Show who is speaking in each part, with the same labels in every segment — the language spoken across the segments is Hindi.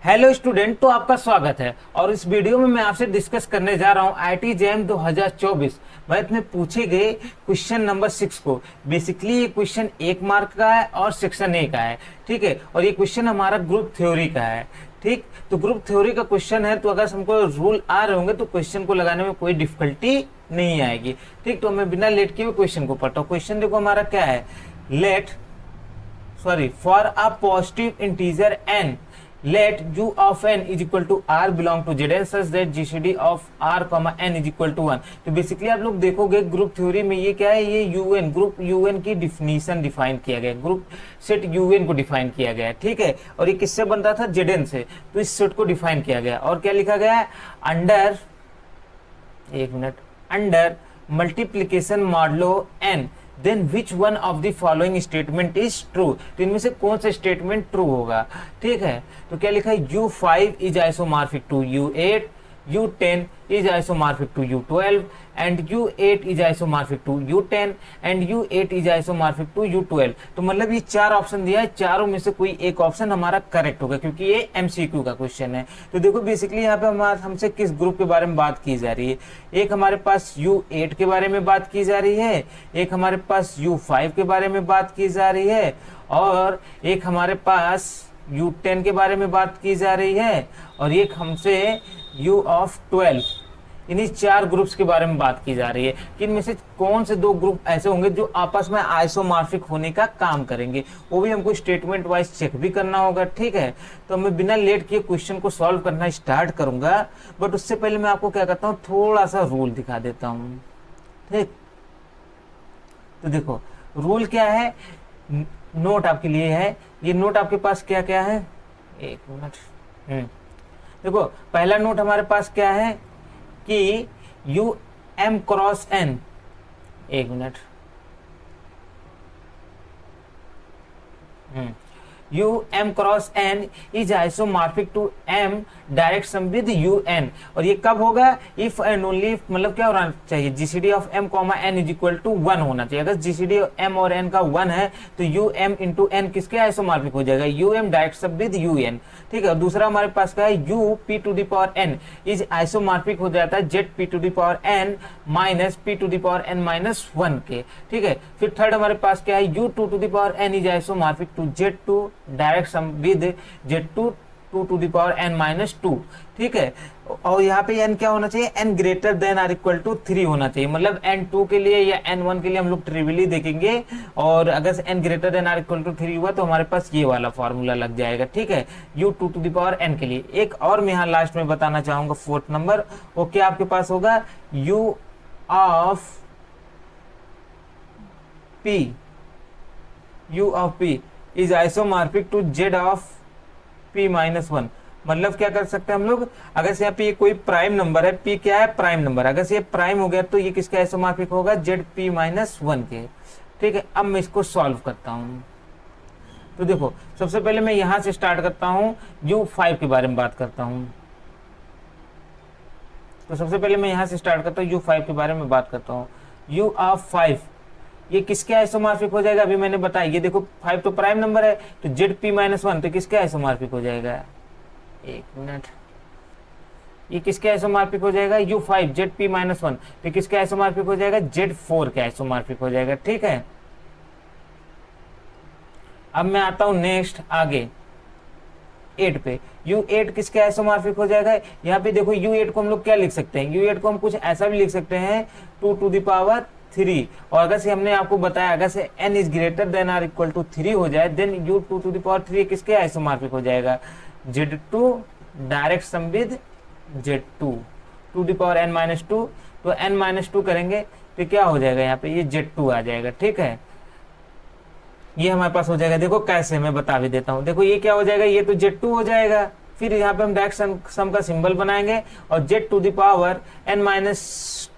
Speaker 1: हेलो स्टूडेंट, तो आपका स्वागत है। और इस वीडियो में मैं आपसे डिस्कस करने जा रहा हूं आईटी जैम 2024 मैथ में पूछे गए क्वेश्चन नंबर 6 को। बेसिकली ये क्वेश्चन 1 मार्क का है और सेक्शन ए का है, ठीक है। और ये क्वेश्चन हमारा ग्रुप थ्योरी का है, ठीक। तो ग्रुप थ्योरी का क्वेश्चन है, तो अगर हमको रूल आ रहे होंगे तो क्वेश्चन को लगाने में कोई डिफिकल्टी नहीं आएगी, ठीक। तो मैं बिना लेट किए हुए क्वेश्चन को पढ़ता हूँ। क्वेश्चन देखो हमारा क्या है। For a positive integer n, let u of n is equal to r belong to Zn such that GCD of r, n is equal to 1। तो बेसिकली आप लोग देखोगे ग्रुप थ्योरी में ये क्या है, ये un ग्रुप un की डिफिनीशन डिफाइन किया गया, ग्रुप सेट un को डिफाइन किया गया है, ठीक है। और ये किससे बन रहा था, Zn से। तो इस सेट को डिफाइन किया गया और क्या लिखा गया है, under multiplication modulo n, then which one of the following statement is true. तो इनमें से कौन सा स्टेटमेंट ट्रू होगा, ठीक है। तो क्या लिखा है, U5 is isomorphic to U8, U10 is isomorphic to U12 and U8 is isomorphic to U10 and U8 is isomorphic to U12। तो मतलब ये चार ऑप्शन दिया है, चारों में से कोई एक ऑप्शन हमारा करेक्ट होगा क्योंकि ये एमसीक्यू का क्वेश्चन है। तो देखो बेसिकली यहाँ पे हमसे किस ग्रुप के बारे में बात की जा रही है। एक हमारे पास U8 के बारे में बात की जा रही है, एक हमारे पास U5 के बारे में बात की जा रही है और एक हमारे पास U10 के बारे में बात की जा रही है और एक हमसे U of 12। इन्हीं चार ग्रुप्स के बारे में बात की जा रही है कि इनमें से कौन से दो ग्रुप ऐसे होंगे जो आपस में आइसोमॉर्फिक होने का काम करेंगे। वो भी हमको स्टेटमेंट वाइज चेक भी करना होगा, ठीक है। तो मैं बिना लेट किए क्वेश्चन को सॉल्व करना स्टार्ट करूंगा, बट उससे पहले मैं आपको क्या करता हूँ, थोड़ा सा रूल दिखा देता हूँ, ठीक। तो देखो रूल क्या है, नोट आपके लिए है। ये नोट आपके पास क्या क्या है, एक मिनट। देखो पहला नोट हमारे पास क्या है कि U m क्रॉस n, एक minute, U m cross n is isomorphic to m direct sum with U n। और ये कब होगा, इफ एंड ओनली, मतलब क्या होना चाहिए, GCD of m n is equal to 1 होना चाहिए। अगर GCD m और n का 1 है तो U m इंटू n किसके आइसोमॉर्फिक हो जाएगा, U m direct sum with U n, ठीक है। दूसरा हमारे पास क्या है, U p to the power n is isomorphic हो जाता है Z p to the power n minus p to the power n minus 1 के, ठीक है। फिर थर्ड हमारे पास क्या है, U 2 to the power n is isomorphic to Z2 direct sum with Z2 2 to the power n minus 2, ठीक है। और यहाँ पे n क्या होना चाहिए, n greater than or equal to 3 होना चाहिए। मतलब n2 के लिए या n1 के लिए हम लोग ट्रिवियली देखेंगे और अगर n greater than or equal to 3 हुआ तो हमारे पास ये वाला फॉर्मूला लग जाएगा, ठीक है। U 2 to the power n के लिए। एक और मैं यहाँ लास्ट में बताना चाहूंगा, फोर्थ नंबर, वो क्या आपके पास होगा, U of P is isomorphic to Z of P minus 1। मतलब क्या कर सकते हैं हम लोग, अगर से यहाँ पे कोई प्राइम नंबर है, P क्या है, प्राइम नंबर, अगर से ये प्राइम हो गया तो ये किसका आइसोमॉर्फिक होगा, ZP माइनस 1 के, ठीक है। अब मैं इसको सॉल्व करता हूँ। तो देखो सबसे पहले मैं यहाँ से स्टार्ट करता हूँ, U5 के बारे में बात करता हूँ। तो सबसे पहले मैं यहाँ से स्टार्ट करता हूँ, U5 के बारे में बात करता हूँ। U ऑफ 5 ये किसके आइसोमॉर्फिक हो जाएगा, अभी मैंने बताया। ये देखो 5 तो प्राइम नंबर है, तो ZP माइनस 1 तो किसके आइसोमॉर्फिक हो जाएगा, एक मिनट, ये किसके आइसोमॉर्फिक हो जाएगा, U5 ZP माइनस 1 तो किसके आइसोमॉर्फिक हो जाएगा, Z4 के आइसोमॉर्फिक हो जाएगा, ठीक है। अब मैं आता हूं नेक्स्ट आगे 8 पे। U8 किसके आइसोमॉर्फिक हो जाएगा, यहाँ पे देखो U8 को हम लोग क्या लिख सकते हैं, U8 को हम कुछ ऐसा भी लिख सकते हैं 2 टू द पावर 3। और अगर से हमने आपको बताया, अगर से n is greater than or equal to 3 हो जाए then U 2 to the power 3 किसके आइसोमॉर्फिक हो जाएगा, Z2 direct sum with Z2 to the power n minus 2। तो n माइनस 2 करेंगे तो क्या हो जाएगा, यहाँ पे ये Z2 आ जाएगा, ठीक है। ये हमारे पास हो जाएगा, देखो कैसे, मैं बता भी देता हूँ। देखो ये क्या हो जाएगा, ये तो Z2 हो जाएगा, फिर यहाँ पे हम डायरेक्ट सम का सिंबल बनाएंगे और Z to the power n minus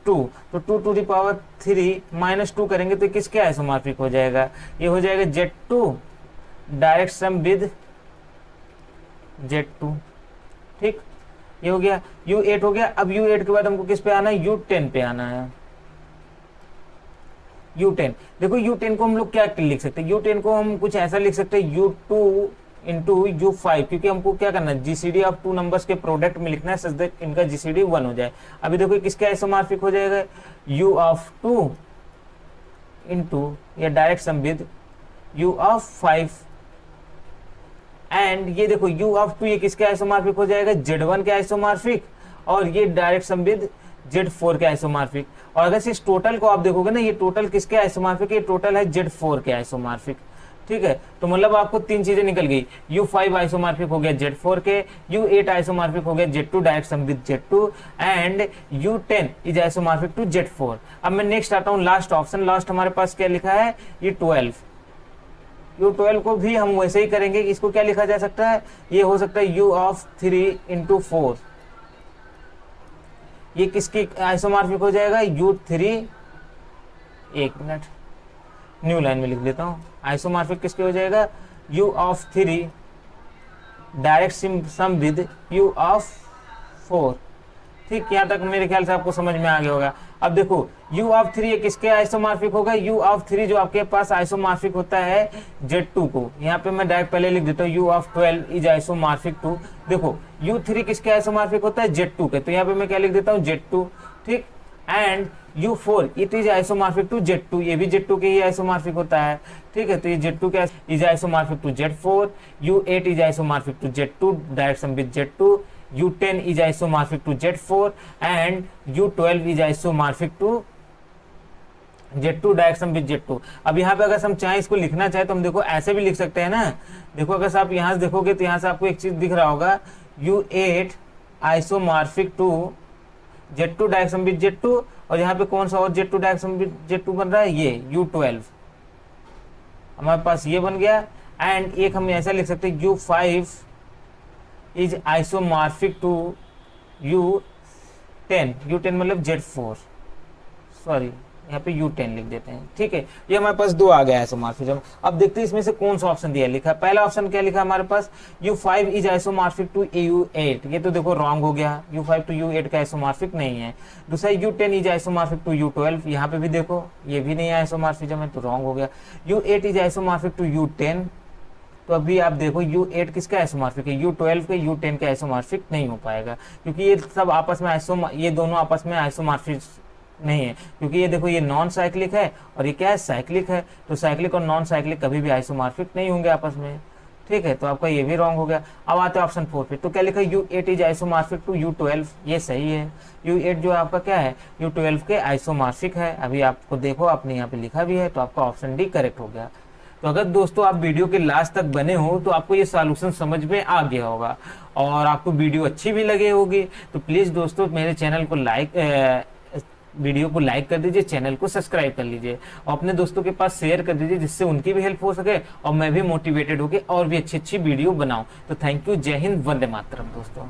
Speaker 1: 2 तो 2 टू द पावर 3 माइनस 2 करेंगे तो किसके आइसोमॉर्फिक हो जाएगा, ये हो जाएगा Z2 direct sum with Z2, ठीक। ये हो गया, U8 हो गया। अब U8 के बाद हमको किस पे आना है, U10 पे आना है। U10 देखो, U10 को हम लोग क्या लिख सकते हैं, U10 को हम कुछ ऐसा लिख सकते हैं, U2 इंटू U5, क्योंकि हमको क्या करना है, GCD ऑफ टू नंबर्स के प्रोडक्ट में लिखना है सच दैट इनका GCD 1 हो जाए। अभी देखो किसके आइसोमॉर्फिक हो जाएगा, U ऑफ 2 इंटू या direct sum with U of 5 and ये देखो U ऑफ 2 ये किसके आइसोमॉर्फिक हो जाएगा, Z1 के आइसोमॉर्फिक, और ये डायरेक्ट सम विद Z4 के आइसोमॉर्फिक। और अगर इस टोटल को आप देखोगे ना, ये टोटल किसके आइसोमॉर्फिक, ये टोटल है Z4 के आइसोमॉर्फिक। ठीक है, तो मतलब आपको तीन चीजें निकल गई, U5 आइसोमॉर्फिक हो गया Z4 के, U8 आइसोमॉर्फिक हो गया Z2 direct sum with Z2 and U10 is isomorphic to Z4। अब मैं नेक्स्ट आता हूँ लास्ट ऑप्शन। लास्ट हमारे पास क्या लिखा है, ये 12। U12 को भी हम वैसे ही करेंगे, इसको क्या लिखा जा सकता है, ये हो सकता है U ऑफ 3 इंटू 4। ये किसकी आइसोमॉर्फिक हो जाएगा, U3, एक मिनट न्यू लाइन में लिख देता हूं, आइसोमॉर्फिक किसके हो जाएगा, U of 3 direct sum with U of 4। ठीक, यहाँ तक मेरे ख्याल से आपको समझ में आ गया होगा। अब देखो U ऑफ 3 ये किसके आइसोमॉर्फिक होगा, U ऑफ 3 जो आपके पास आइसोमॉर्फिक होता है Z2 को। यहाँ पे मैं डायरेक्ट पहले लिख देता हूँ U of 12 is isomorphic to, देखो U3 किसके आइसोमॉर्फिक होता है, Z2 के, तो यहाँ पे मैं क्या लिख देता हूँ Z2। ठीक, and U4 it is isomorphic to Z2, ये भी Z2 के ही आइसोमॉर्फिक होता है। ठीक है, तो ये Z2 के is isomorphic to Z4, U8 is isomorphic to Z2 direct sum with Z2, U10 is isomorphic to Z4 and U12 is isomorphic to Z2 direct sum with Z2। अब यहाँ पे अगर हम चाहें इसको लिखना चाहे तो हम देखो ऐसे भी लिख सकते हैं ना। देखो अगर आप यहाँ से देखोगे तो यहाँ से आपको एक चीज दिख रहा होगा, U8 isomorphic to Z2 direct sum with Z2, और यहाँ पे कौन सा और Z2 direct sum with Z2 बन रहा है, ये U12 हमारे पास ये बन गया। एंड एक हम ऐसा लिख सकते हैं U5 is isomorphic to U10, U10 मतलब Z4, सॉरी यहाँ पे U10 लिख देते हैं। ठीक है, ये हमारे पास दो आ गया आइसोमॉर्फिज्म। अब देखते हैं इसमें से कौन सा ऑप्शन दिया लिखा है। पहला ऑप्शन क्या लिखा है हमारे पास, U5 is isomorphic to U8, ये तो देखो रॉन्ग हो गया, U5 टू U8 का आइसोमॉर्फिक नहीं है। दूसरा U10 is isomorphic to U12, यहाँ पे भी देखो ये भी नहीं है आइसोमॉर्फिज्म है, तो रॉन्ग हो गया। U8 is isomorphic to U10, तो अभी आप देखो U8 किसका आइसोमॉर्फिक है, U12 के, U10 के आइसोमॉर्फिक नहीं हो पाएगा, क्योंकि ये सब आपस में ये दोनों आपस में आइसोमॉर्फिक नहीं है, क्योंकि ये देखो ये नॉन साइक्लिक है और ये क्या है, साइक्लिक है। तो साइक्लिक और नॉन साइक्लिक कभी भी आइसोमॉर्फिक नहीं होंगे आपस में। ठीक है, तो आपका ये भी रॉन्ग हो गया। अब आते हैं ऑप्शन 4 पे, तो क्या लिखा है, U8 is isomorphic to U12, ये सही है। U8 जो आपका क्या है, U12 के आइसोमॉर्फिक है। अभी आपको देखो आपने यहाँ पे लिखा भी है, तो आपका ऑप्शन डी करेक्ट हो गया। तो अगर दोस्तों आप वीडियो के लास्ट तक बने हो तो आपको ये सॉल्यूशन समझ में आ गया होगा और आपको वीडियो अच्छी भी लगे होगी, तो प्लीज दोस्तों मेरे चैनल को वीडियो को लाइक कर दीजिए, चैनल को सब्सक्राइब कर लीजिए और अपने दोस्तों के पास शेयर कर दीजिए, जिससे उनकी भी हेल्प हो सके और मैं भी मोटिवेटेड होकर और भी अच्छी अच्छी वीडियो बनाऊं। तो थैंक यू, जय हिंद, वंदे मातरम दोस्तों।